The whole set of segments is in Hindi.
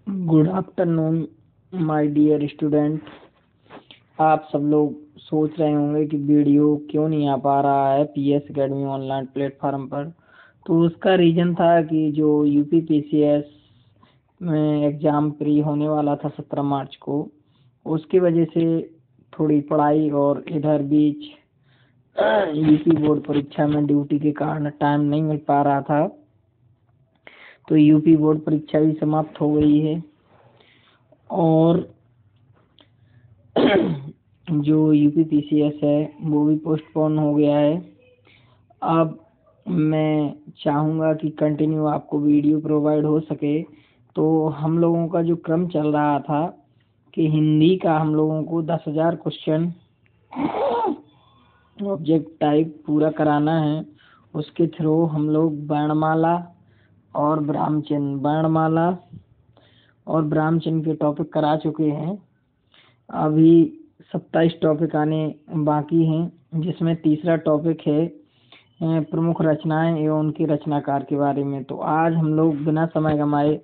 Good afternoon my dear student. आप सब लोग सोच रहे होंगे कि वीडियो क्यों नहीं आ पा रहा है पीएस एकेडमी ऑनलाइन प्लेटफॉर्म पर। तो उसका रीज़न था कि जो यूपी पीसीएस में एग्ज़ाम प्री होने वाला था 17 मार्च को, उसकी वजह से थोड़ी पढ़ाई और इधर बीच यूपी बोर्ड परीक्षा में ड्यूटी के कारण टाइम नहीं मिल पा रहा था। तो यूपी बोर्ड परीक्षा भी समाप्त हो गई है और जो यूपी पीसीएस है वो भी पोस्टपोन हो गया है। अब मैं चाहूँगा कि कंटिन्यू आपको वीडियो प्रोवाइड हो सके। तो हम लोगों का जो क्रम चल रहा था कि हिंदी का हम लोगों को 10,000 क्वेश्चन ऑब्जेक्ट टाइप पूरा कराना है। उसके थ्रू हम लोग वर्णमाला और ब्राह्मचिन्ह के टॉपिक करा चुके हैं। अभी 27 टॉपिक आने बाकी हैं, जिसमें तीसरा टॉपिक है प्रमुख रचनाएं एवं उनके रचनाकार के बारे में। तो आज हम लोग बिना समय गंवाए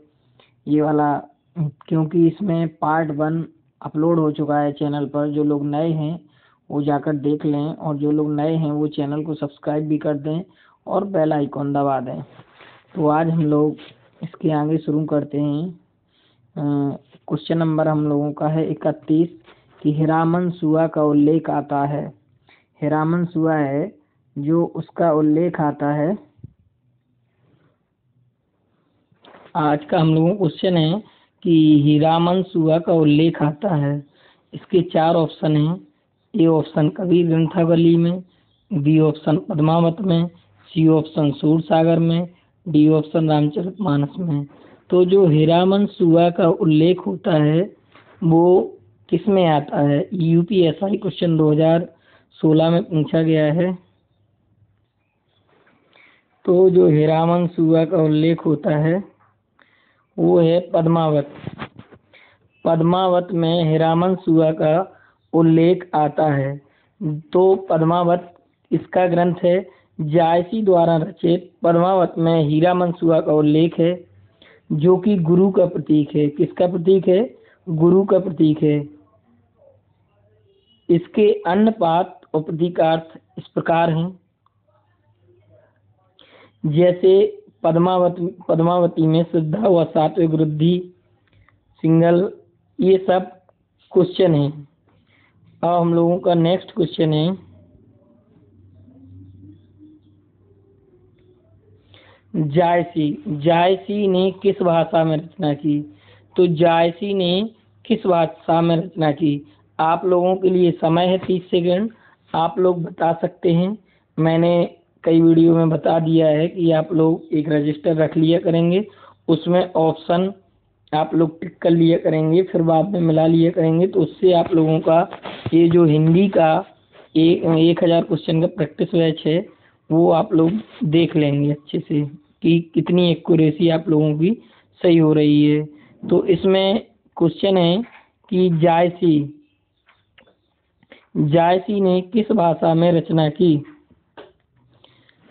ये वाला, क्योंकि इसमें पार्ट 1 अपलोड हो चुका है चैनल पर, जो लोग नए हैं वो जाकर देख लें और जो लोग नए हैं वो चैनल को सब्सक्राइब भी कर दें और बेल आइकॉन दबा दें। तो आज हम लोग इसके आगे शुरू करते हैं। क्वेश्चन नंबर हम लोगों का है 31 कि हीरामन सुआ का उल्लेख आता है। हीरामन सुआ है जो उसका उल्लेख आता है। आज का हम लोगों को क्वेश्चन है कि हीरामन सुआ का उल्लेख आता है। इसके 4 ऑप्शन हैं। ए ऑप्शन कबीर ग्रंथावली में, बी ऑप्शन पद्मावत में, सी ऑप्शन सूरसागर में, डी ऑप्शन रामचरितमानस में। तो जो हीरामन सुआ का उल्लेख होता है वो किस में आता है? यूपीएसआई क्वेश्चन 2016 में पूछा गया है। तो जो हीरामन सुआ का उल्लेख होता है वो है पद्मावत। पद्मावत में हीरामन सुआ का उल्लेख आता है। तो पद्मावत इसका ग्रंथ है। जायसी द्वारा रचित पद्मावत में हीरामन सुआ का उल्लेख है, जो कि गुरु का प्रतीक है। किसका प्रतीक है? गुरु का प्रतीक है। इसके अन्य पाठ और प्रतीकार्थ इस प्रकार हैं, जैसे पद्मावती में श्रद्धा व सात्विक वृद्धि, सिंगल, ये सब क्वेश्चन है। अब हम लोगों का नेक्स्ट क्वेश्चन है जायसी ने किस भाषा में रचना की? तो जायसी ने किस भाषा में रचना की? आप लोगों के लिए समय है 30 सेकंड। आप लोग बता सकते हैं। मैंने कई वीडियो में बता दिया है कि आप लोग एक रजिस्टर रख लिया करेंगे, उसमें ऑप्शन आप लोग टिक कर लिया करेंगे, फिर बाद में मिला लिया करेंगे। तो उससे आप लोगों का ये जो हिंदी का 1000 क्वेश्चन का प्रैक्टिस बैच है वो आप लोग देख लेंगे अच्छे से कि कितनी एक्यूरेसी आप लोगों की सही हो रही है। तो इसमें क्वेश्चन है कि जायसी ने किस भाषा में रचना की?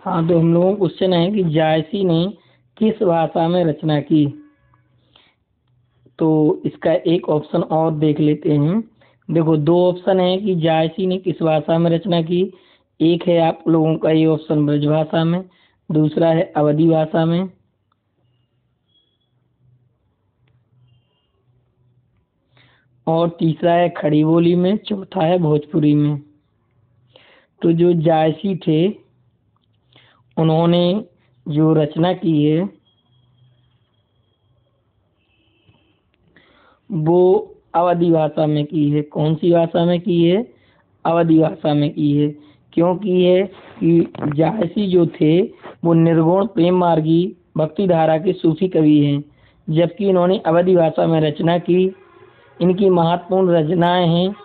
हाँ, तो हम लोगों को क्वेश्चन है कि जायसी ने किस भाषा में रचना की। तो इसका एक ऑप्शन और देख लेते हैं। देखो, 2 ऑप्शन है कि जायसी ने किस भाषा में रचना की। एक है आप लोगों का ये ऑप्शन ब्रज भाषा में, दूसरा है अवधी भाषा में, और तीसरा है खड़ी बोली में, चौथा है भोजपुरी में। तो जो जायसी थे उन्होंने जो रचना की है वो अवधी भाषा में की है। कौन सी भाषा में की है? अवधी भाषा में की है। क्यों की है? कि जायसी जो थे वो निर्गुण प्रेम मार्गी भक्ति धारा के सूफी कवि हैं, जबकि इन्होंने अवधी भाषा में रचना की। इनकी महत्वपूर्ण रचनाएं हैं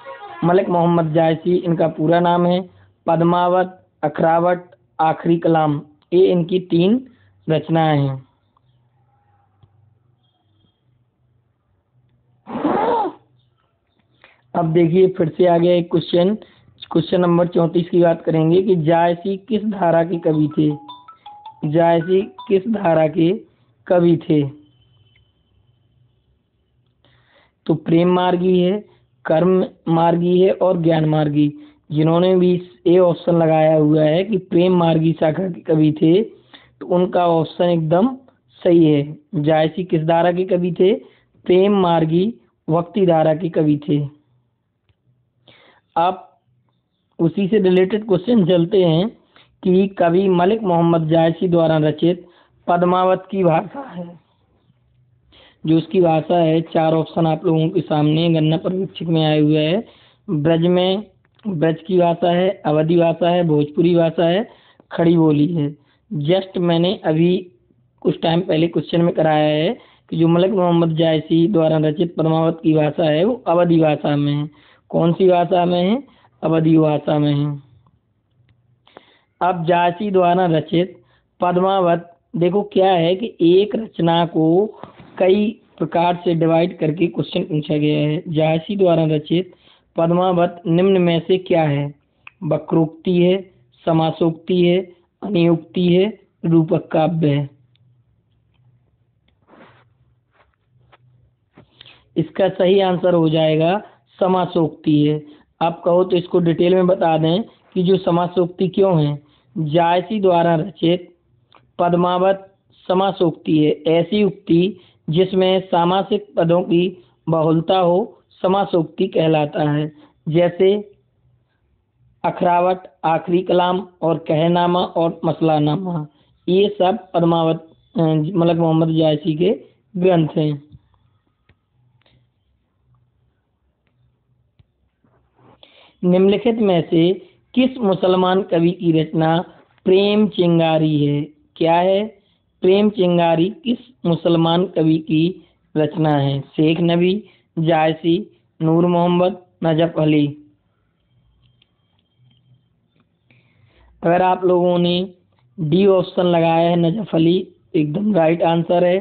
मलिक मोहम्मद जायसी, इनका पूरा नाम है, पद्मावत, अखरावट, आखिरी कलाम, ये इनकी 3 रचनाएं हैं। अब देखिए फिर से आ गया एक क्वेश्चन नंबर 34 की बात करेंगे कि जायसी किस धारा के कवि थे? जायसी किस धारा के कवि थे? तो प्रेम मार्गी है, कर्म मार्गी है और ज्ञान मार्गी। जिन्होंने भी ए ऑप्शन लगाया हुआ है कि प्रेम मार्गी शाखा के कवि थे, तो उनका ऑप्शन एकदम सही है। जायसी किस धारा के कवि थे? प्रेम मार्गी भक्ति धारा के कवि थे। अब उसी से रिलेटेड क्वेश्चन चलते हैं कि कवि मलिक मोहम्मद जायसी द्वारा रचित पद्मावत की भाषा है, जो उसकी भाषा है, 4 ऑप्शन आप लोगों के सामने गणना पर्यवेक्षक में आए हुए है। ब्रज की भाषा है, अवधी भाषा है, भोजपुरी भाषा है, खड़ी बोली है। जस्ट मैंने अभी कुछ टाइम पहले क्वेश्चन में कराया है कि जो मलिक मोहम्मद जायसी द्वारा रचित पद्मावत की भाषा है वो अवधी भाषा में है। कौन सी भाषा में है? अवधी भाषा में है। अब जायसी द्वारा रचित पद्मावत, देखो क्या है कि एक रचना को कई प्रकार से डिवाइड करके क्वेश्चन पूछा गया है। जायसी द्वारा रचित पद्मावत निम्न में से क्या है? वक्रोक्ति है, समासोक्ति है, अनियुक्ति है, रूपक काव्य है। इसका सही आंसर हो जाएगा समासोक्ति है। आप कहो तो इसको डिटेल में बता दें कि जो समासोक्ति क्यों है। जायसी द्वारा रचित पद्मावत समासोक्ति है। ऐसी उक्ति जिसमें सामासिक पदों की बहुलता हो समासोक्ति कहलाता है। जैसे अखरावट, आखिरी कलाम और कहनामा और मसलानामा, ये सब पद्मावत मलिक मोहम्मद जायसी के ग्रंथ हैं। निम्नलिखित में से किस मुसलमान कवि की रचना प्रेम चिंगारी है? क्या है? प्रेम चिंगारी किस मुसलमान कवि की रचना है? शेख नबी, जायसी, नूर मोहम्मद, नजफ अली। अगर आप लोगों ने डी ऑप्शन लगाया है नजफ अली, एकदम राइट आंसर है।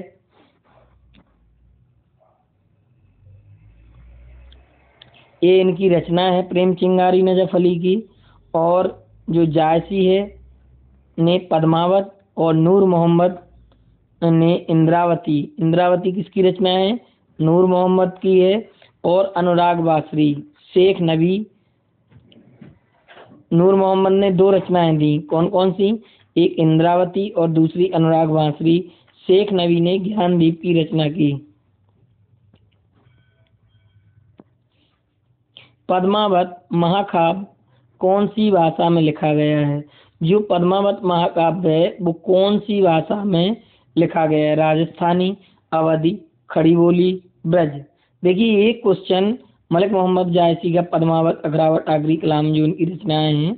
ये इनकी रचना है प्रेम चिंगारी नजफ अली की। और जो जायसी है ने पद्मावत और नूर मोहम्मद ने इंद्रावती। इंद्रावती किसकी रचना है? नूर मोहम्मद की है। और अनुराग बासरी, शेख नबी, नूर मोहम्मद ने 2 रचनाएं दी। कौन कौन सी? एक इंद्रावती और दूसरी अनुराग बासरी। शेख नबी ने ज्ञानदीप की रचना की। पद्मावत महाकाव्य कौन सी भाषा में लिखा गया है? जो पद्मावत महाकाव्य है वो कौन सी भाषा में लिखा गया है? राजस्थानी, अवधी, खड़ी बोली, ब्रज। देखिए एक क्वेश्चन मलिक मोहम्मद जायसी का पद्मावत, अखरावट, आखिरी कलाम जो उनकी रचनाएं हैं,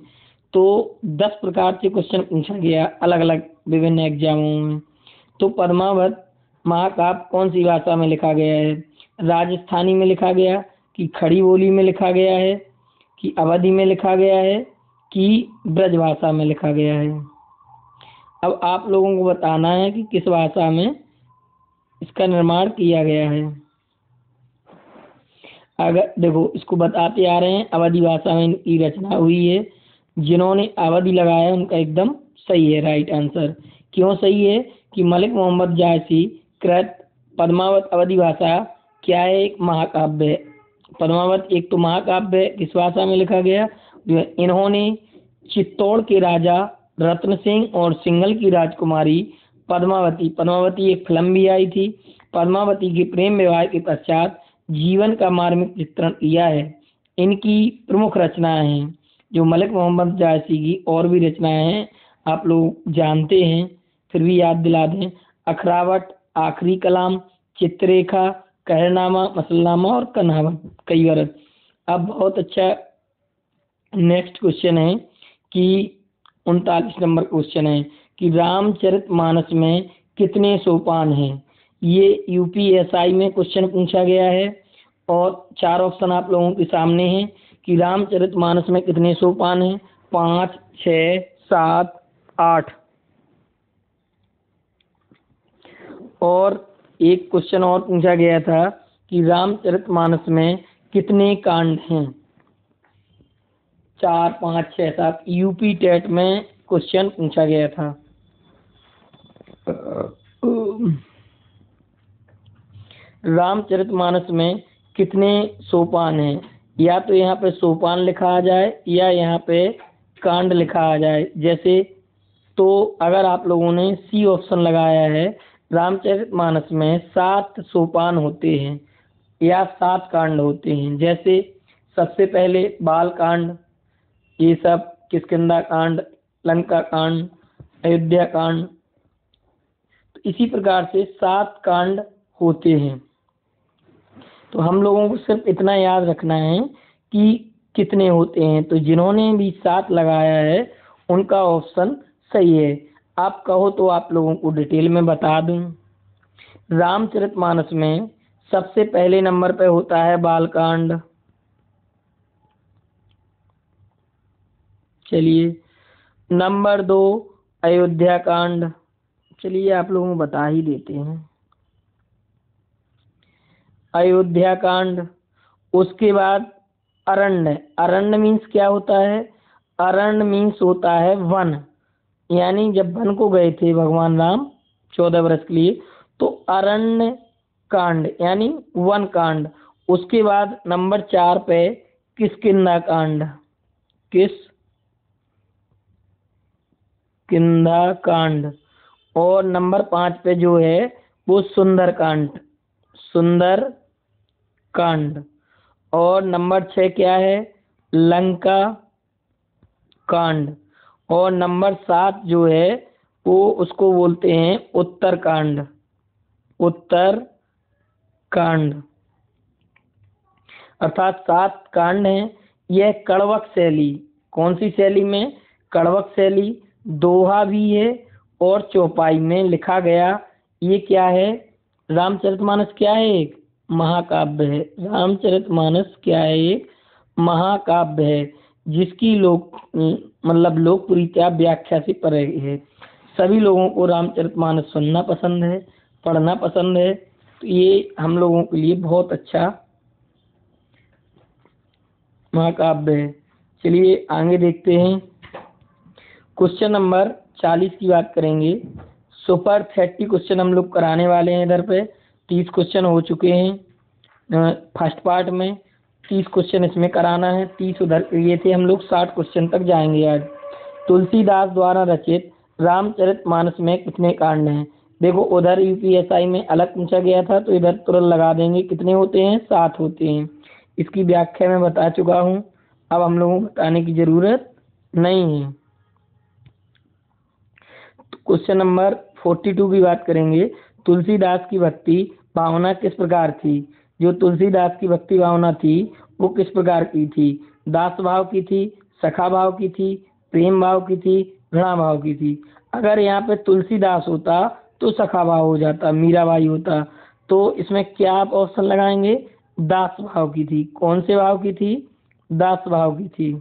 तो 10 प्रकार से क्वेश्चन पूछा गया अलग अलग विभिन्न एग्जामों में। तो पद्मावत महाकाव्य कौन सी भाषा में लिखा गया है? राजस्थानी में लिखा गया, कि खड़ी बोली में लिखा गया है, कि अवधी में लिखा गया है, कि ब्रज भाषा में लिखा गया है। अब आप लोगों को बताना है कि किस भाषा में इसका निर्माण किया गया है। अगर देखो इसको बताते आ रहे हैं, अवधी भाषा में इनकी रचना हुई है। जिन्होंने अवधी लगाया उनका एकदम सही है राइट आंसर। क्यों सही है? कि मलिक मोहम्मद जायसी कृत पद्मावत अवधी भाषा क्या है? एक महाकाव्य है। पद्मावत एक तो महाकाव्य है, किस भाषा में लिखा गया? इन्होंने चित्तौड़ के राजा रत्न सिंह और सिंघल की राजकुमारी पद्मावती एक फिल्म भी आई थी। पद्मावती के प्रेम विवाह के पश्चात जीवन का मार्मिक चित्रण किया है। इनकी प्रमुख रचनाएं हैं। जो मलिक मोहम्मद जायसी की और भी रचनाएं हैं आप लोग जानते हैं, फिर भी याद दिला दें। अखरावट, आखिरी कलाम, चित्ररेखा, कहरनामा, मसलनामा और कईवरत। अब बहुत अच्छा नेक्स्ट क्वेश्चन है कि 39 नंबर क्वेश्चन है कि रामचरितमानस में कितने सोपान हैं? ये यूपीएसआई में क्वेश्चन पूछा गया है और 4 ऑप्शन आप लोगों के सामने हैं कि रामचरितमानस में कितने सोपान हैं? 5, 6, 7, 8। और एक क्वेश्चन और पूछा गया था कि रामचरितमानस में कितने कांड हैं? 4, 5, 6, 7। यूपी टेट में क्वेश्चन पूछा गया था। रामचरितमानस में कितने सोपान हैं, या तो यहाँ पे सोपान लिखा आ जाए या यहाँ पे कांड लिखा आ जाए। जैसे तो अगर आप लोगों ने सी ऑप्शन लगाया है, रामचरितमानस में 7 सोपान होते हैं या 7 कांड होते हैं। जैसे सबसे पहले बाल कांड, ये सब किष्किंधा कांड, लंका कांड, अयोध्या कांड, तो इसी प्रकार से 7 कांड होते हैं। तो हम लोगों को सिर्फ इतना याद रखना है कि कितने होते हैं। तो जिन्होंने भी 7 लगाया है उनका ऑप्शन सही है। आप कहो तो आप लोगों को डिटेल में बता दूं। रामचरितमानस में सबसे पहले नंबर पे होता है बालकांड। चलिए, नंबर 2 अयोध्या कांड। चलिए आप लोगों को बता ही देते हैं, अयोध्या कांड। उसके बाद अरण्य। अरण्य मीन्स क्या होता है? अरण्य मीन्स होता है वन, यानी जब वन को गए थे भगवान राम 14 वर्ष के लिए, तो अरण्य कांड यानी वन कांड। उसके बाद नंबर 4 पे किष्किंधा कांड, किष्किंधा कांड। और नंबर 5 पे जो है वो सुंदर कांड, सुंदर कांड। और नंबर 6 क्या है? लंका कांड। और नंबर 7 जो है वो उसको बोलते हैं उत्तर कांड, उत्तर कांड। अर्थात 7 कांड हैं। यह कड़वक शैली, कौन सी शैली में? कड़वक शैली, दोहा भी है और चौपाई में लिखा गया। ये क्या है? रामचरितमानस क्या है? एक महाकाव्य है। रामचरितमानस क्या है? एक महाकाव्य है, जिसकी लोकप्रियता व्याख्या से परे है। सभी लोगों को रामचरितमानस सुनना पसंद है, पढ़ना पसंद है, तो ये हम लोगों के लिए बहुत अच्छा महाकाव्य है। चलिए आगे देखते हैं। क्वेश्चन नंबर 40 की बात करेंगे। सुपर 30 क्वेश्चन हम लोग कराने वाले हैं इधर पे। 30 क्वेश्चन हो चुके हैं फर्स्ट पार्ट में, 30 क्वेश्चन इसमें कराना है। 30 उधर ये थे, हम लोग 60 क्वेश्चन तक जाएंगे आज। तुलसीदास द्वारा रचित रामचरितमानस में कितने कांड हैं? देखो उधर यूपीएसआई में अलग पूछा गया था, तो इधर तुरंत लगा देंगे। कितने होते हैं? 7 होते हैं। इसकी व्याख्या मैं बता चुका हूँ, अब हम लोगों को बताने की जरूरत नहीं है। क्वेश्चन नंबर 42 की बात करेंगे। तुलसीदास की भक्ति भावना किस प्रकार थी? जो तुलसीदास की भक्ति भावना थी वो किस प्रकार की थी? दास भाव की थी, सखा भाव की थी, प्रेम भाव की थी, घृणा भाव की थी? अगर यहाँ पे तुलसीदास होता तो सखा भाव हो जाता, मीराबाई होता। तो इसमें क्या आप ऑप्शन लगाएंगे? दास भाव की थी। कौन से भाव की थी? दास भाव की थी।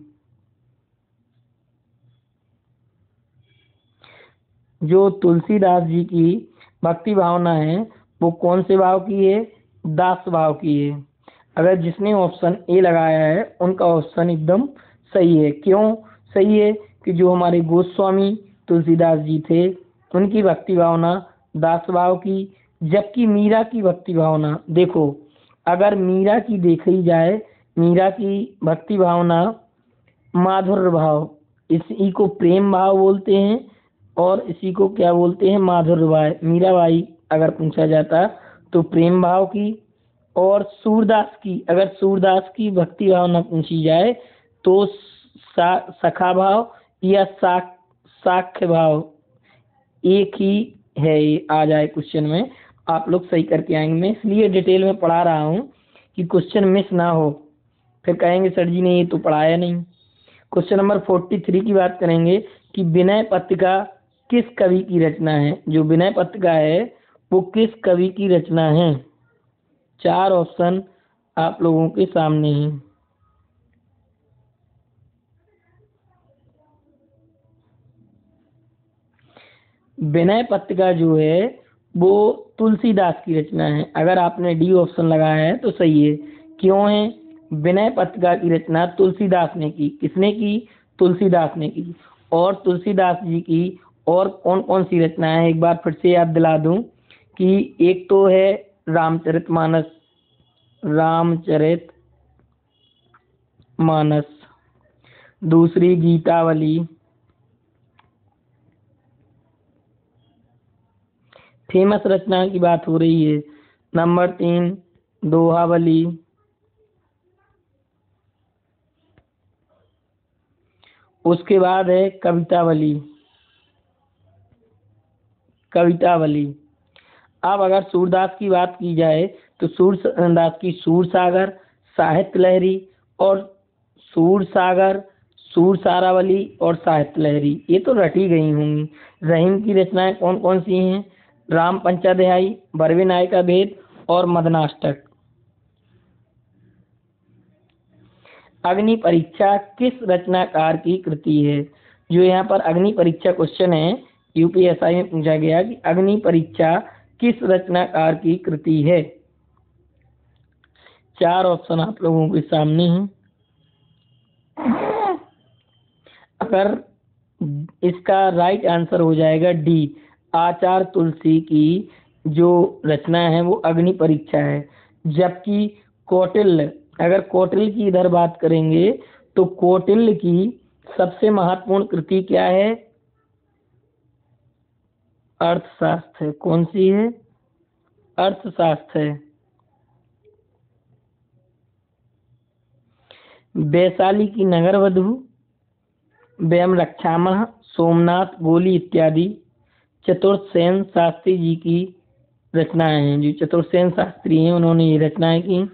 जो तुलसीदास जी की भक्ति भावना है वो कौन से भाव की है? दास भाव की है। अगर जिसने ऑप्शन ए लगाया है उनका ऑप्शन एकदम सही है। क्यों सही है? कि जो हमारे गोस्वामी तुलसीदास जी थे उनकी भक्ति भावना दास भाव की, जबकि मीरा की भक्ति भावना, देखो अगर मीरा की देखी जाए, मीरा की भक्ति भावना माधुर्य भाव, इसी को प्रेम भाव बोलते हैं और इसी को क्या बोलते हैं? माधुर्य भाव। मीराबाई अगर पूछा जाता तो प्रेम भाव की। और सूरदास की, अगर सूरदास की भक्ति भावना पूछी जाए तो सखा भाव या साख्य भाव, एक ही है, ये आ जाए क्वेश्चन में। आप लोग सही करके आएंगे। मैं इसलिए डिटेल में पढ़ा रहा हूँ कि क्वेश्चन मिस ना हो, फिर कहेंगे सर जी ने ये तो पढ़ाया नहीं। क्वेश्चन नंबर 43 की बात करेंगे कि विनय पत्रिका किस कवि की रचना है? जो विनय पत्रिका है वो किस कवि की रचना है? 4 ऑप्शन आप लोगों के सामने हैं। विनय पत्रिका जो है वो तुलसीदास की रचना है। अगर आपने डी ऑप्शन लगाया है तो सही है। क्यों है? विनय पत्रिका की रचना तुलसीदास ने की। किसने की? तुलसीदास ने की। और तुलसीदास जी की और कौन कौन सी रचना है एक बार फिर से याद दिला दूं कि एक तो है रामचरितमानस, रामचरित मानस। दूसरी गीतावली। फेमस रचना की बात हो रही है। नंबर 3 दोहावली। उसके बाद है कवितावली। कवितावली। अब अगर सूरदास की बात की जाए तो सूरदास की सूरसागर, साहित्य लहरी और सूरसागर, सूरसारावली और साहित्य लहरी, ये तो रटी गई होंगी। रहीम की रचनाएं कौन कौन सी हैं? राम पंचाध्यायी, बरवे नायिका भेद और मदनाष्टक। अग्नि परीक्षा किस रचनाकार की कृति है? जो यहाँ पर अग्नि परीक्षा क्वेश्चन है, यूपीएसआई में पूछा गया कि अग्नि परीक्षा किस रचनाकार की कृति है? 4 ऑप्शन आप लोगों के सामने हैं। अगर इसका राइट आंसर हो जाएगा डी, आचार्य तुलसी की जो रचना है वो अग्नि परीक्षा है। जबकि कौटिल्य, अगर कौटिल्य की इधर बात करेंगे तो कौटिल्य की सबसे महत्वपूर्ण कृति क्या है? अर्थशास्त्र है। कौन सी है? अर्थशास्त्र है। वैशाली की नगरवधु, व्यम रक्षामः, सोमनाथ गोली इत्यादि चतुर्सेन शास्त्री जी की रचनाएं हैं। जो चतुर्सेन शास्त्री हैं उन्होंने ये रचनाएं की।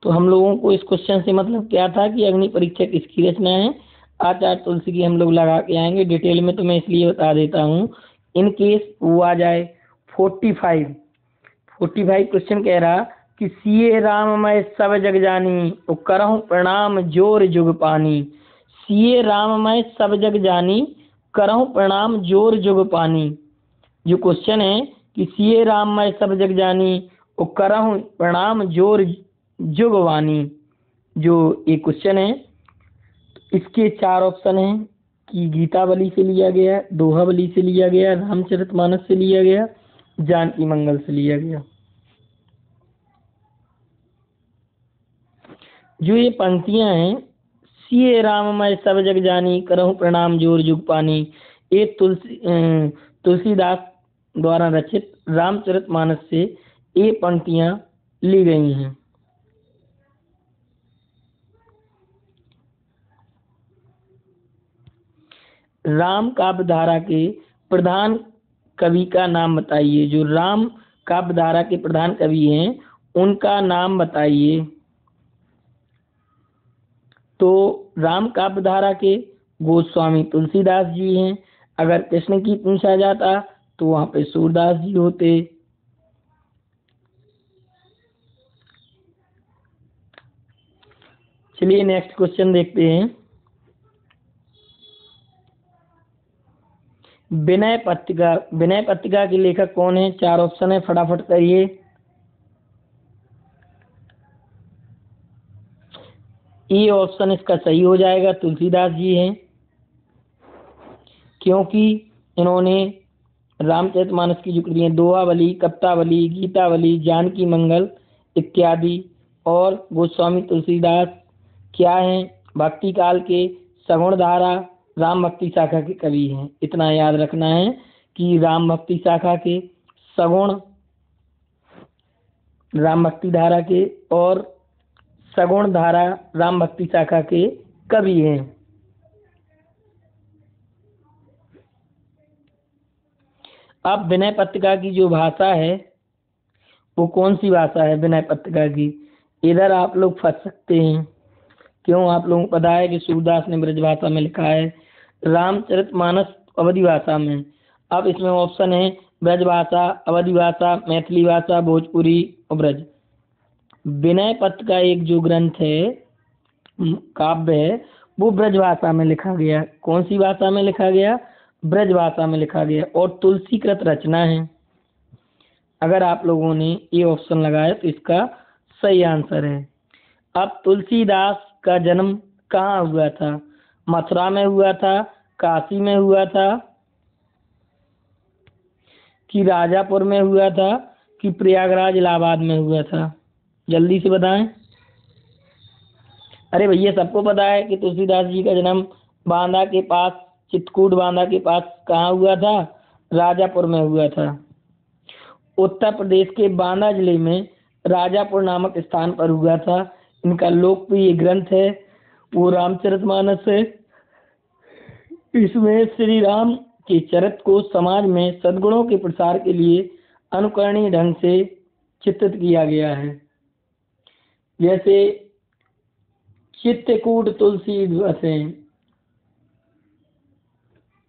तो हम लोगों को इस क्वेश्चन से मतलब क्या था कि अग्नि परीक्षा किसकी रचना है? आचार्य तुलसी की हम लोग लगा के आएंगे। डिटेल में तो मैं इसलिए बता देता हूँ, इन केस वो आ जाए। 45 क्वेश्चन कह रहा कि सिए राम मैं सब जग जानी, करहूँ प्रणाम जोर जुग पानी। सिए राम मैं सब जग जानी, करहूँ प्रणाम जोर जुग पानी। जो क्वेश्चन है कि सिए राम मैं सब जग जानी, करहूँ प्रणाम जोर जुग वानी, जो ये क्वेश्चन है, इसके 4 ऑप्शन हैं कि गीतावली से लिया गया, दोहावली से लिया गया, रामचरितमानस से लिया गया, जानकी मंगल से लिया गया। जो ये पंक्तियां हैं, सिए राम मैं सब जग जानी, करहूँ प्रणाम जोर जुग पानी, ये तुलसीदास द्वारा रचित रामचरितमानस से ये पंक्तियां ली गई हैं। राम काव्य धारा के प्रधान कवि का नाम बताइए। जो राम काव्य धारा के प्रधान कवि हैं उनका नाम बताइए। तो राम काव्य धारा के गोस्वामी तुलसीदास जी हैं। अगर कृष्ण की पूछा जाता तो वहां पे सूरदास जी होते। चलिए नेक्स्ट क्वेश्चन देखते हैं। विनय पत्रिका के लेखक कौन है? 4 ऑप्शन है, फटाफट करिए। ये ऑप्शन इसका सही हो जाएगा, तुलसीदास जी हैं, क्योंकि इन्होंने रामचरितमानस की जो कृतियां दोहावली, कवितावली, गीतावली, जानकी मंगल इत्यादि, और गोस्वामी तुलसीदास क्या हैं? भक्ति काल के सगुण धारा राम भक्ति शाखा के कवि हैं। इतना याद रखना है कि राम भक्ति शाखा के सगुण राम भक्ति धारा के और सगुण धारा राम भक्ति शाखा के कवि हैं। अब विनय पत्रिका की जो भाषा है वो कौन सी भाषा है? विनय पत्रिका की, इधर आप लोग फंस सकते हैं। क्यों? आप लोगों को पता है कि सूरदास ने ब्रज भाषा में लिखा है, रामचरितमानस अवधी भाषा में। अब इसमें ऑप्शन है ब्रज भाषा, अवधी भाषा, मैथिली भाषा, भोजपुरी और ब्रज। विनय पत्रिका एक जो ग्रंथ है, काव्य है, वो ब्रज भाषा में लिखा गया। कौन सी भाषा में लिखा गया? ब्रज भाषा में लिखा गया, और तुलसीकृत रचना है। अगर आप लोगों ने ये ऑप्शन लगाया तो इसका सही आंसर है। अब तुलसीदास का जन्म कहाँ हुआ था? मथुरा में हुआ था, काशी में हुआ था, कि राजापुर में हुआ था, कि प्रयागराज इलाहाबाद में हुआ था? जल्दी से बताएं। अरे भैया सबको पता है कि तुलसीदास जी का जन्म बांदा के पास, चित्रकूट बांदा के पास कहाँ हुआ था? राजापुर में हुआ था। उत्तर प्रदेश के बांदा जिले में राजापुर नामक स्थान पर हुआ था। इनका लोकप्रिय ग्रंथ है वो रामचरितमानस है। इसमें श्री राम के चरित्र को समाज में सद्गुणों के प्रसार के लिए अनुकरणीय ढंग से चित्रित किया गया है। जैसे चित्रकूट तुलसी बसे,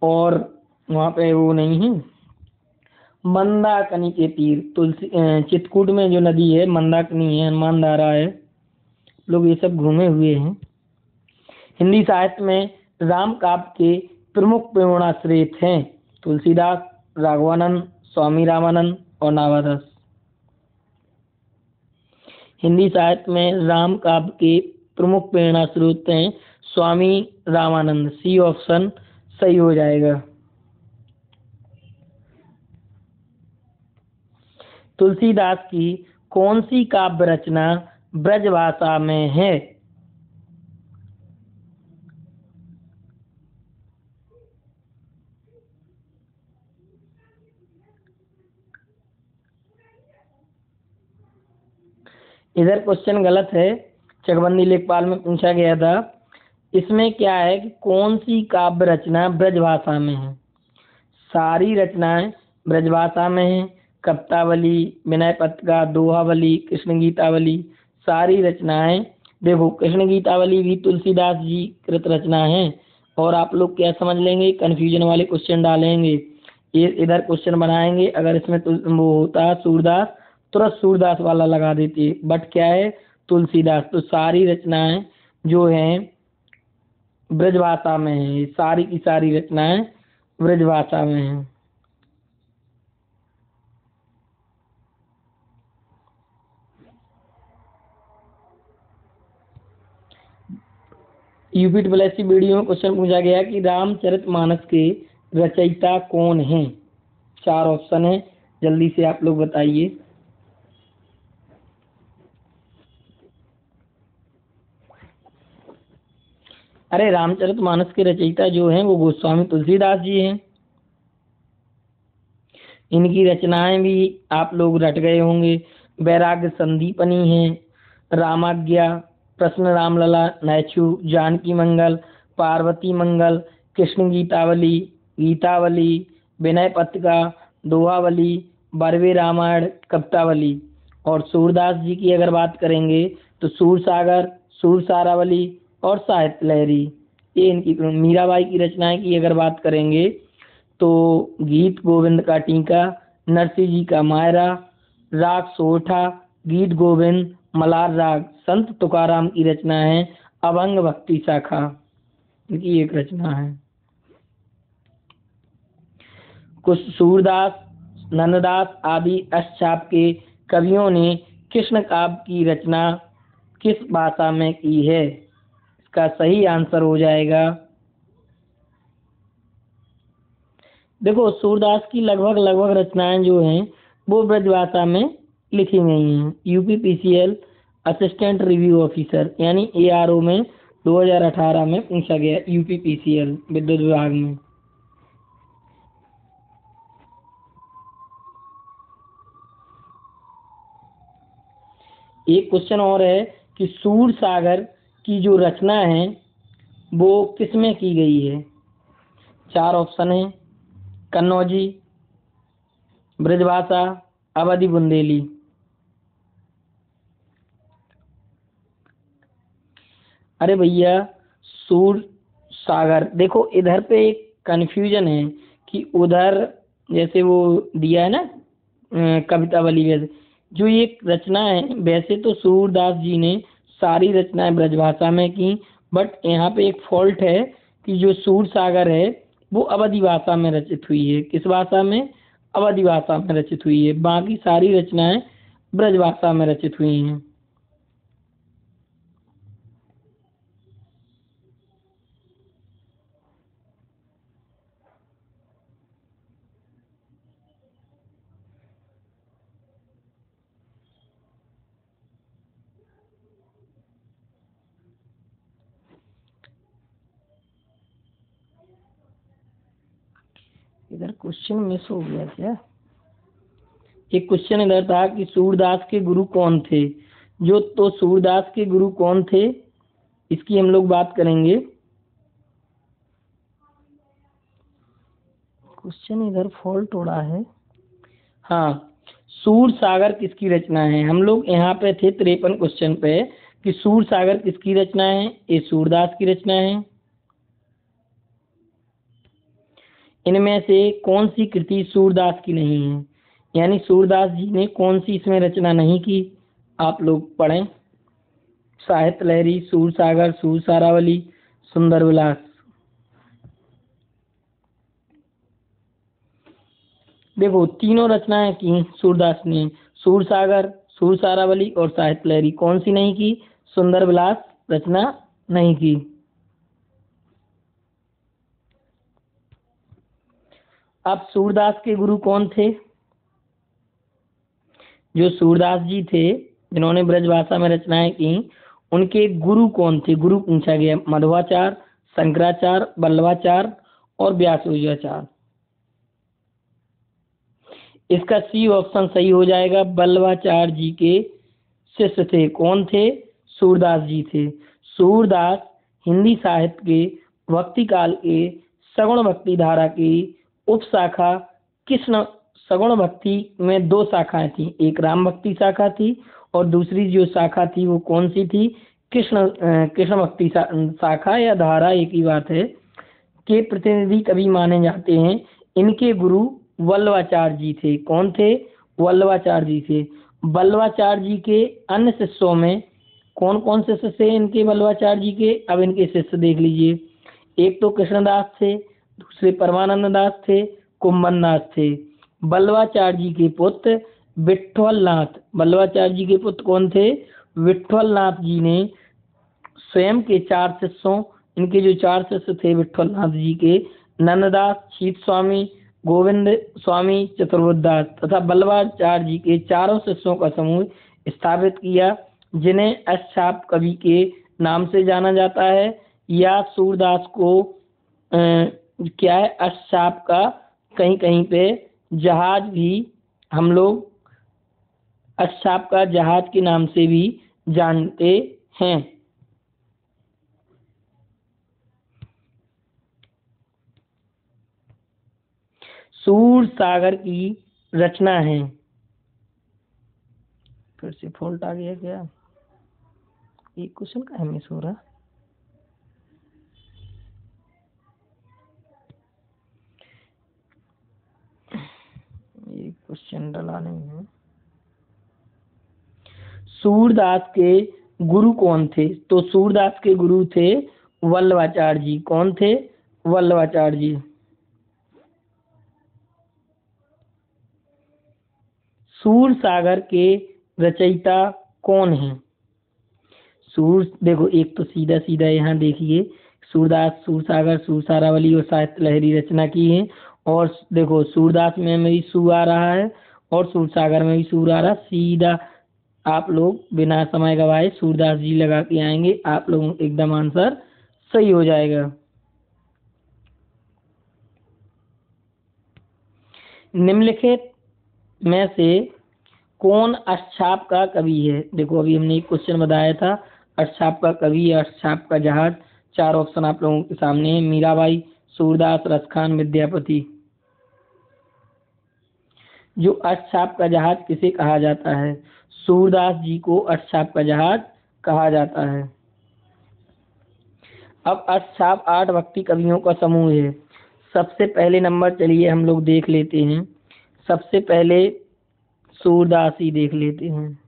और वहाँ पे वो नहीं है मंदाकिनी के तीर, तुलसी चित्रकूट में जो नदी है मंदाकिनी है, हनुमान धारा है, लोग ये सब घूमे हुए हैं। हिंदी साहित्य में राम काव्य के प्रमुख प्रेरणास्रोत हैं तुलसीदास, राघवानंद, स्वामी रामानंद और नावादास। हिंदी साहित्य में राम काव्य के प्रमुख प्रेरणा स्रोत हैं स्वामी रामानंद। सी ऑप्शन सही हो जाएगा। तुलसीदास की कौन सी काव्य रचना ब्रजभाषा में है? इधर क्वेश्चन गलत है, चकबंदी लेखपाल में पूछा गया था। इसमें क्या है कि कौन सी काव्य रचना ब्रजभाषा में है? सारी रचनाएं ब्रजभाषा में है। कवितावली, विनय पत्रिका, दोहावली, कृष्ण गीतावली, सारी रचनाएं। देखो कृष्ण गीतावली भी तुलसीदास जी कृत रचना है। और आप लोग क्या समझ लेंगे, कंफ्यूजन वाले क्वेश्चन डालेंगे, ये इधर क्वेश्चन बनाएंगे। अगर इसमें वो होता सूरदास, तुरंत सूरदास वाला लगा देते, बट क्या है तुलसीदास। तो सारी रचनाएं जो हैं ब्रजभाषा में है, सारी की सारी रचनाएं ब्रजभाषा में है। यूपी ट्रिपल वीडियो में क्वेश्चन पूछा गया कि रामचरितमानस के रचयिता कौन हैं? 4 ऑप्शन है, जल्दी से आप लोग बताइए। अरे रामचरितमानस के रचयिता जो हैं वो गोस्वामी तुलसीदास जी हैं। इनकी रचनाएं भी आप लोग रट गए होंगे। वैराग्य संदीपनी है, रामाज्ञा, प्रश्न रामलला, नैच्छू, जानकी मंगल, पार्वती मंगल, कृष्ण गीतावली, गीतावली, विनय पत्रिका, दोहावली, बरवे रामायण, कवितावली। और सूरदास जी की अगर बात करेंगे तो सूरसागर, सूरसारावली और साहित्य लहरी, ये इनकी। मीराबाई की रचनाएं की अगर बात करेंगे तो गीत गोविंद का टीका, नरसिंह जी का मायरा, राग सोरठा, गीत गोविंद, मलार राग। संत तुकाराम की रचना है अभंग भक्ति शाखा, इनकी एक रचना है। कुछ सूरदास, नंददास आदि अष्टछाप के कवियों ने कृष्ण काव्य की रचना किस भाषा में की है? इसका सही आंसर हो जाएगा, देखो सूरदास की लगभग रचनाएं जो हैं वो ब्रजभाषा में लिखी गई हैं। यूपीपीसीएल असिस्टेंट रिव्यू ऑफिसर यानी एआरओ में 2018 में पूछा गया, यूपीपीसीएल विद्युत विभाग में। एक क्वेश्चन और है कि सूर सागर की जो रचना है वो किसमें की गई है? 4 ऑप्शन है, कन्नौजी, ब्रजभाषा, अवधि, बुंदेली। अरे भैया सूर सागर, देखो इधर पे एक कंफ्यूजन है कि उधर जैसे वो दिया है ना कवितावली, वैसे जो ये रचना है, वैसे तो सूरदास जी ने सारी रचनाएं ब्रजभाषा में की, बट यहाँ पे एक फॉल्ट है कि जो सूर सागर है वो अवधि भाषा में रचित हुई है। किस भाषा में? अवधि भाषा में रचित हुई है। बाकी सारी रचनाएं ब्रजभाषा में रचित हुई हैं। इधर क्वेश्चन मिस हो गया क्या? एक क्वेश्चन इधर था कि सूरदास के गुरु कौन थे। तो सूरदास के गुरु कौन थे इसकी हम लोग बात करेंगे। क्वेश्चन इधर फॉल्ट हो रहा है। हाँ, सूर सागर किसकी रचना है। हम लोग यहाँ पे थे 53 क्वेश्चन पे कि सूर सागर किसकी रचना है। ये सूरदास की रचना है। इनमें से कौन सी कृति सूरदास की नहीं है, यानी सूरदास जी ने कौन सी इसमें रचना नहीं की, आप लोग पढ़ें। साहित्य लहरी, सूर सागर, सूर सारावली, सुंदर विलास। देखो तीनों रचनाएं की सूरदास ने, सूर सागर, सूर सारावली और साहित्य लहरी। कौन सी नहीं की, सुंदर विलास रचना नहीं की। अब सूरदास के गुरु कौन थे। जो सूरदास जी थे जिन्होंने ब्रजभाषा में रचनाएं की, उनके गुरु कौन थे। गुरु पूछा गया। मध्वाचार्य, शंकराचार्य, वल्लभाचार्य और व्यासोचार्य। इसका सी ऑप्शन सही हो जाएगा। वल्लभाचार्य जी के शिष्य थे। कौन थे, सूरदास जी थे। सूरदास हिंदी साहित्य के भक्ति काल के सगुण भक्ति धारा की उपशाखा कृष्ण। सगुण भक्ति में दो शाखाएं थी, एक राम भक्ति शाखा थी और दूसरी जो शाखा थी वो कौन सी थी, कृष्ण भक्ति शाखा या धारा, एक ही बात है, के प्रतिनिधि कवि माने जाते हैं। इनके गुरु वल्लभाचार्य जी थे। कौन थे, वल्लभाचार्य जी थे। वल्लभाचार्य जी के अन्य शिष्यों में कौन कौन से शिष्य थे इनके, वल्लभाचार्य जी के। अब इनके शिष्य देख लीजिए। एक तो कृष्णदास थे, दूसरे परमानंद दास थे, कुंभन दास थे। वल्लभाचार्य जी के पुत्र विट्ठलनाथ। वल्लभाचार्य जी के पुत्र कौन थे, विट्ठलनाथ जी ने स्वयं के चार शिष्यों, इनके जो चार शिष्य थे विट्ठलनाथ जी के, नंददास, शीत स्वामी, गोविंद स्वामी, चतुर्बुद्धदास तथा वल्लभाचार्य जी के चारों शिष्यों का समूह स्थापित किया, जिन्हें अष्टछाप कवि के नाम से जाना जाता है। या सूरदास को क्या है, अष्टछाप का कहीं कहीं पे जहाज भी, हम लोग अष्टछाप का जहाज के नाम से भी जानते हैं। सूर सागर की रचना है। फिर से फॉल्ट आ गया क्या, ये क्वेश्चन का मिस हो रहा। ये क्वेश्चन डला नहीं है। सूरदास के गुरु कौन थे। तो सूरदास के गुरु थे वल्लभाचार्य जी। कौन थे, वल्लभाचार्य जी। सूर सागर के रचयिता कौन हैं। सूर, देखो एक तो सीधा सीधा यहाँ देखिए, सूरदास, सूर सागर, सूर सारावली और साहित्य लहरी रचना की है। और देखो सूरदास में भी सू आ रहा है और सूर सागर में भी सूर आ रहा है। सीधा आप लोग बिना समय गवाए सूरदास जी लगा के आएंगे, आप लोग एकदम आंसर सही हो जाएगा। निम्नलिखित में से कौन अष्टछाप का कवि है। देखो अभी हमने एक क्वेश्चन बताया था, अष्टछाप का कवि या अष्टछाप का जहाज। चार ऑप्शन आप लोगों के सामने है। मीराबाई, सूरदास, रसखान, विद्यापति। जो अष्टछाप का जहाज किसे कहा जाता है, सूरदास जी को अष्टछाप का जहाज कहा जाता है। अब अष्टछाप 8 भक्ति कवियों का समूह है। सबसे पहले नंबर चलिए हम लोग देख लेते हैं। सबसे पहले सूरदास ही देख लेते हैं।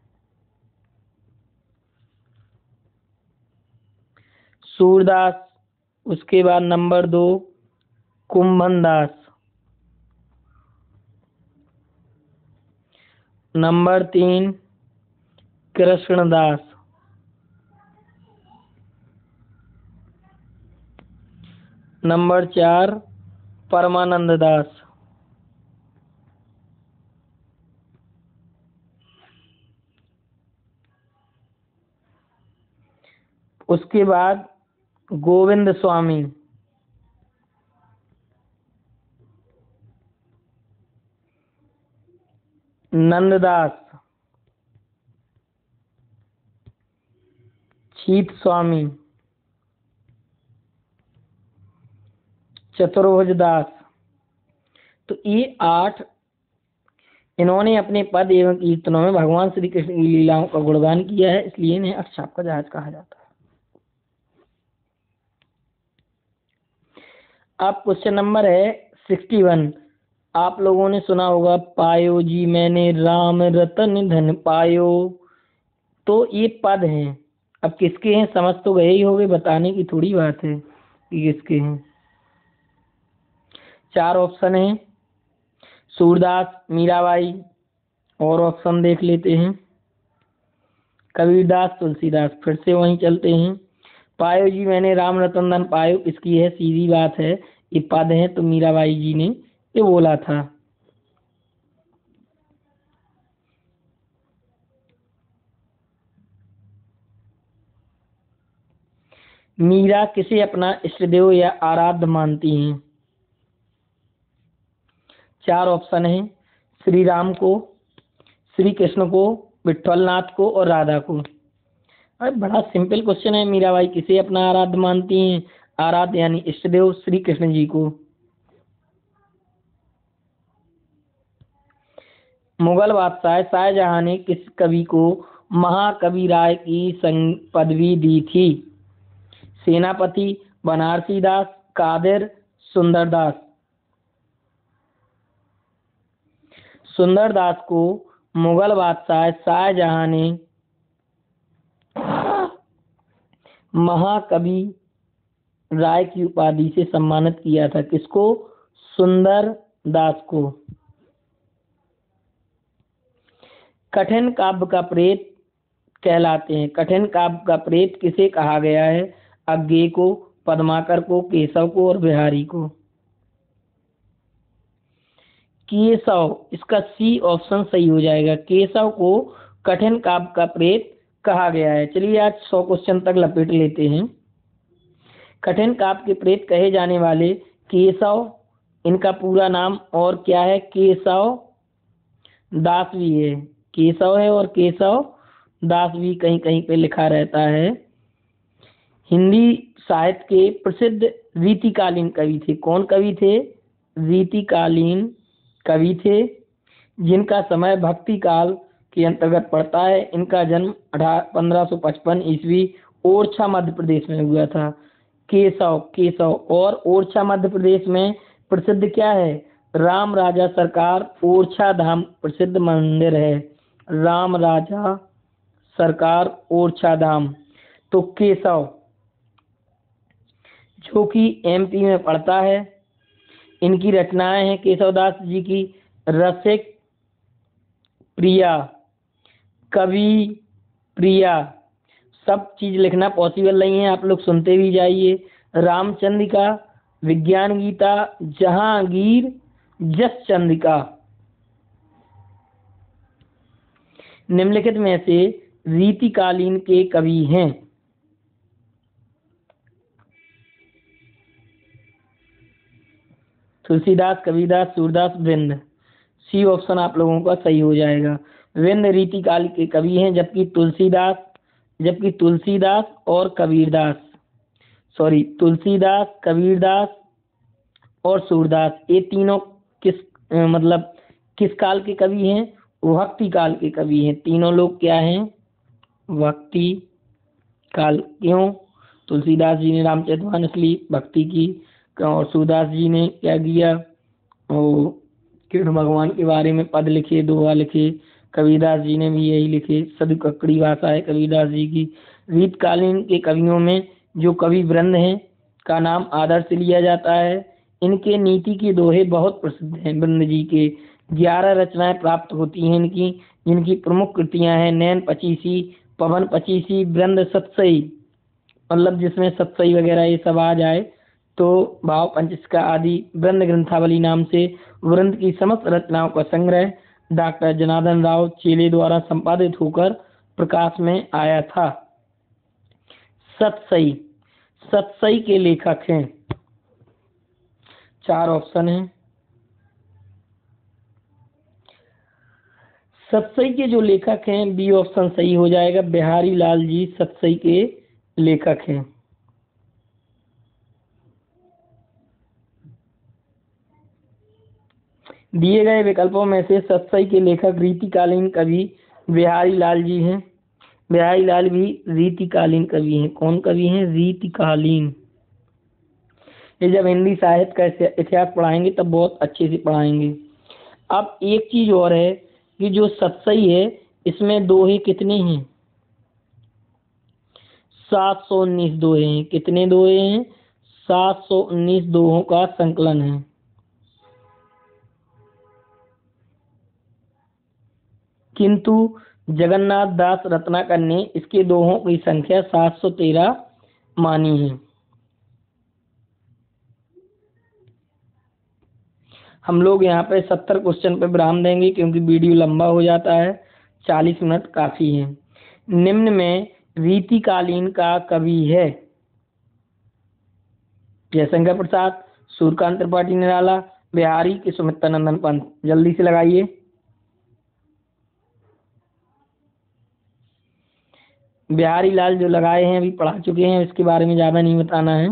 सूरदास, उसके बाद नंबर 2 कुंभन दास, नंबर 3 कृष्णदास, नंबर 4 परमानंद दास, उसके बाद गोविंद स्वामी, नंददास, छीत स्वामी, चतुर्भुज दास। तो ये 8 इन्होंने अपने पद एवं कीर्तनों में भगवान श्री कृष्ण की लीलाओं का गुणगान किया है, इसलिए इन्हें अष्टचाप का जहाज कहा जाता है। अब क्वेश्चन नंबर है 61। आप लोगों ने सुना होगा, पायो जी मैंने राम रतन धन पायो। तो ये पद हैं, अब किसके हैं समझ तो गए ही होंगे, बताने की थोड़ी बात है कि किसके हैं। 4 ऑप्शन हैं, सूरदास, मीराबाई, और ऑप्शन देख लेते हैं, कबीरदास, तुलसीदास। फिर से वहीं चलते हैं। पायो जी मैंने राम रतन धन पायो किसकी है, सीधी बात है, ये पद है तो मीराबाई जी ने ये बोला था। मीरा किसे अपना इष्ट देव या आराध्य मानती हैं? 4 ऑप्शन है, श्री राम को, श्री कृष्ण को, विठ्ठलनाथ को और राधा को। अरे बड़ा सिंपल क्वेश्चन है, मीराबाई किसे अपना आराध्य मानती हैं? आराध्य यानी इष्ट देव श्री कृष्ण जी को। मुगल बादशाह शाहजहां ने किस कवि को महाकवि राय की पदवी दी थी? सेनापति, बनारसी दास, कादिर, सुंदरदास। सुंदरदास को मुगल बादशाह शाहजहां ने महाकवि राय की उपाधि से सम्मानित किया था। किसको? सुंदरदास को। कठिन काव्य का प्रेत कहलाते हैं। कठिन काव्य का प्रेत किसे कहा गया है? अज्ञेय को, पद्माकर को, केशव को और बिहारी को। केशव, इसका सी ऑप्शन सही हो जाएगा। केशव को कठिन काव्य का प्रेत कहा गया है। चलिए आज 100 क्वेश्चन तक लपेट लेते हैं। कठिन काव्य के प्रेत कहे जाने वाले केशव, इनका पूरा नाम और क्या है? केशव दास भी है, केशव है और केशव दास भी कहीं कहीं पे लिखा रहता है। हिंदी साहित्य के प्रसिद्ध रीतिकालीन कवि थे। कौन कवि थे? रीतिकालीन कवि थे, जिनका समय भक्ति काल के अंतर्गत पड़ता है। इनका जन्म 1555 ईस्वी ओरछा मध्य प्रदेश में हुआ था। केशव और ओरछा मध्य प्रदेश में प्रसिद्ध क्या है? राम राजा सरकार ओरछा धाम प्रसिद्ध मंदिर है। राम राजा सरकार ओरछा धाम। तो केशव जो कि एमपी में पड़ता है, इनकी रचनाएं हैं केशवदास जी की, रसिक प्रिया, कवि प्रिया। सब चीज लिखना पॉसिबल नहीं है, आप लोग सुनते भी जाइए। रामचंद्रिका, विज्ञान गीता, जहांगीर, जस चंद्रिका। निम्नलिखित में से रीतिकालीन के कवि हैं। तुलसीदास, कबीरदास, सूरदास, वृंद। सी ऑप्शन आप लोगों का सही हो जाएगा। वृंद रीतिकाल के कवि हैं, जबकि तुलसीदास और कबीरदास, तुलसीदास, कबीरदास और सूरदास, ये तीनों किस काल के कवि हैं? भक्ति काल के कवि हैं। तीनों लोग क्या हैं? भक्ति काल। क्यों? तुलसीदास जी ने रामचरितमानस ली, भक्ति की, और सूरदास जी ने क्या किया? वो कृष्ण भगवान के बारे में पद लिखे, दोहा लिखे। कबीरदास जी ने भी यही लिखे। सदी ककड़ी भाषा है कबीरदास जी की। रीतकालीन के कवियों में जो कवि वृंद हैं का नाम आदर से लिया जाता है। इनके नीति के दोहे बहुत प्रसिद्ध हैं। वृंद जी के 11 रचनाएं प्राप्त होती हैं इनकी, जिनकी प्रमुख कृतियां हैं नैन पचीसी, पवन पचीसी, वृंद सतसई, मतलब जिसमें सतसई वगैरह ये सब आ जाए, तो भाव पंचस्का आदि। वृंद ग्रंथावली नाम से वृंद की समस्त रचनाओं का संग्रह डॉक्टर जनार्दन राव चेले द्वारा संपादित होकर प्रकाश में आया था। सतसई के लेखक हैं। 4 ऑप्शन हैं। सतसई के जो लेखक हैं, बी ऑप्शन सही हो जाएगा, बिहारी लाल जी सतसई के लेखक हैं। दिए गए विकल्पों में से सतसई के लेखक रीतिकालीन कवि बिहारी लाल जी हैं। बिहारी लाल भी रीतिकालीन कवि हैं। कौन कवि हैं? रीतिकालीन। ये जब हिंदी साहित्य का इतिहास पढ़ाएंगे तब बहुत अच्छे से पढ़ाएंगे। अब एक चीज और है कि जो सतसई है इसमें दोहे कितने हैं? 719 दोहे हैं। कितने दोहे हैं? 719 दोहों का संकलन है। किंतु जगन्नाथ दास रत्नाकर ने इसके दोहों की संख्या 713 मानी है। हम लोग यहाँ पे 70 क्वेश्चन पे विराम देंगे क्योंकि वीडियो लंबा हो जाता है। 40 मिनट काफी है। निम्न में रीतिकालीन का कवि है जयशंकर प्रसाद, सूर्यकांत त्रिपाठी निराला, बिहारी की सुमित्रानंदन पंत। जल्दी से लगाइए। बिहारी लाल जो लगाए हैं अभी पढ़ा चुके हैं, इसके बारे में ज्यादा नहीं बताना है।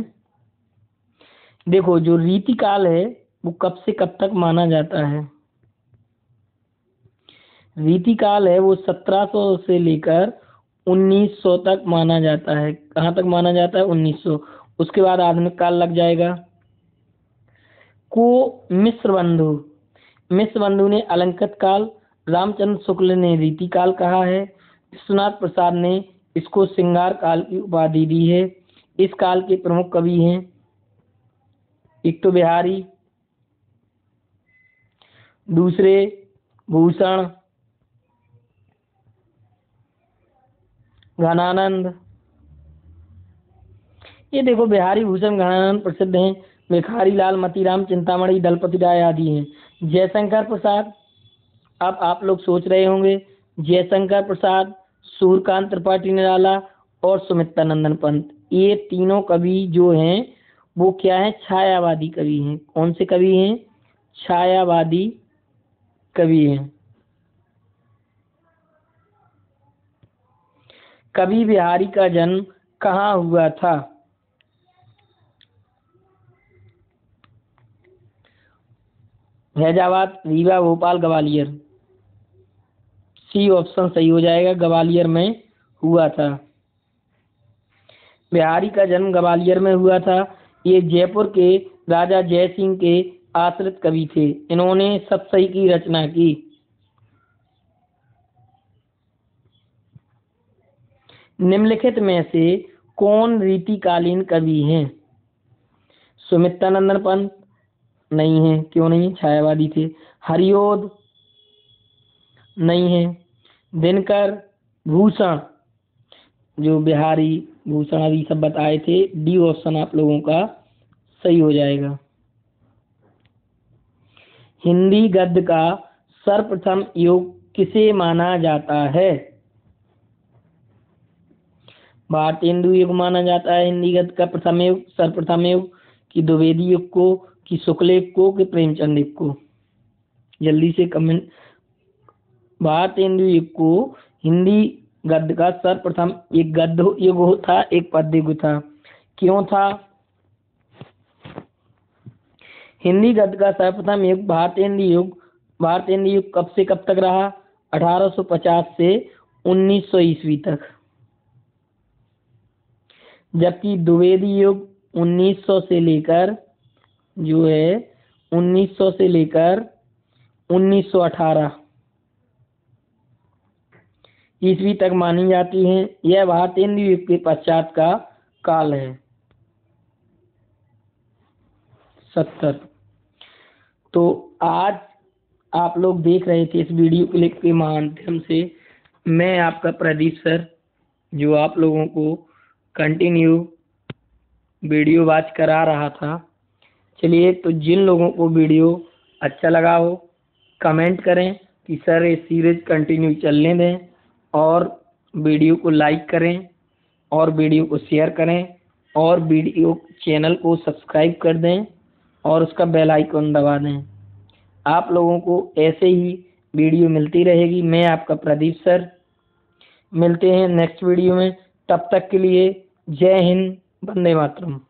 देखो, जो रीतिकाल है वो कब से कब तक माना जाता है? रीतिकाल है वो 1700 से लेकर 1900 तक माना जाता है। कहाँ तक माना जाता है? 1900। उसके बाद आधुनिक काल लग जाएगा। को मिश्र बंधु ने अलंकृत काल, रामचंद्र शुक्ल ने रीतिकाल कहा है, विश्वनाथ प्रसाद ने इसको श्रृंगार काल की उपाधि दी है। इस काल के प्रमुख कवि हैं एक तो बिहारी, दूसरे भूषण, घनानंद। ये देखो, बिहारी भूषण घनानंद प्रसिद्ध हैं। भिखारी लाल, मतीराम चिंतामणि, दलपति राय आदि हैं। जयशंकर प्रसाद, अब आप लोग सोच रहे होंगे जयशंकर प्रसाद, सूर्यकांत त्रिपाठी निराला और सुमित्रानंदन पंत, ये तीनों कवि जो हैं वो क्या है? छायावादी कवि हैं। कौन से कवि हैं? छायावादी कवि हैं। कवि बिहारी का जन्म कहाँ हुआ था? फैजाबाद, रीवा, भोपाल, ग्वालियर। सी ऑप्शन सही हो जाएगा, ग्वालियर में हुआ था। बिहारी का जन्म ग्वालियर में हुआ था। ये जयपुर के राजा जय सिंह के आश्रित कवि थे। इन्होंने सतसई की रचना की। निम्नलिखित में से कौन रीतिकालीन कवि हैं? सुमित्रानंदन पंत नहीं है। क्यों नहीं? छायावादी थे। हरिओद नहीं है। दिनकर, भूषण, जो बिहारी भूषण अभी सब बताए थे, डी ऑप्शन आप लोगों का सही हो जाएगा। हिंदी गद्य का सर्वप्रथम युग किसे माना जाता है? भारतेंदु युग माना जाता है हिंदी गद्य का प्रथम युग, सर्वप्रथम युग, कि द्विवेदी युग को, कि शुक्ल युग को, कि प्रेमचंद युग को। जल्दी से कमेंट। भारतेंदु युग को हिंदी गद्य का सर्वप्रथम एक गद्य युग था, एक पद्य युग था। क्यों था? हिंदी गद्य का सर्वप्रथम युग भारतेंदु युग। भारतेंदु युग कब से कब तक रहा? 1850 से 1900 ईस्वी तक। जबकि द्विवेदी युग 1900 से लेकर जो है 1900 से लेकर 1918 ईस्वी तक मानी जाती है। यह भारतेंदु युग के पश्चात का काल है। 70। तो आज आप लोग देख रहे थे इस वीडियो क्लिप के माध्यम से मैं आपका प्रदीप सर, जो आप लोगों को कंटिन्यू वीडियो वॉच करा रहा था। चलिए, तो जिन लोगों को वीडियो अच्छा लगा हो कमेंट करें कि सर ये सीरीज कंटिन्यू चलने दें, और वीडियो को लाइक करें, और वीडियो को शेयर करें, और वीडियो चैनल को सब्सक्राइब कर दें, और उसका बेल आइकन दबा दें। आप लोगों को ऐसे ही वीडियो मिलती रहेगी। मैं आपका प्रदीप सर, मिलते हैं नेक्स्ट वीडियो में। तब तक के लिए जय हिंद, वंदे मातरम।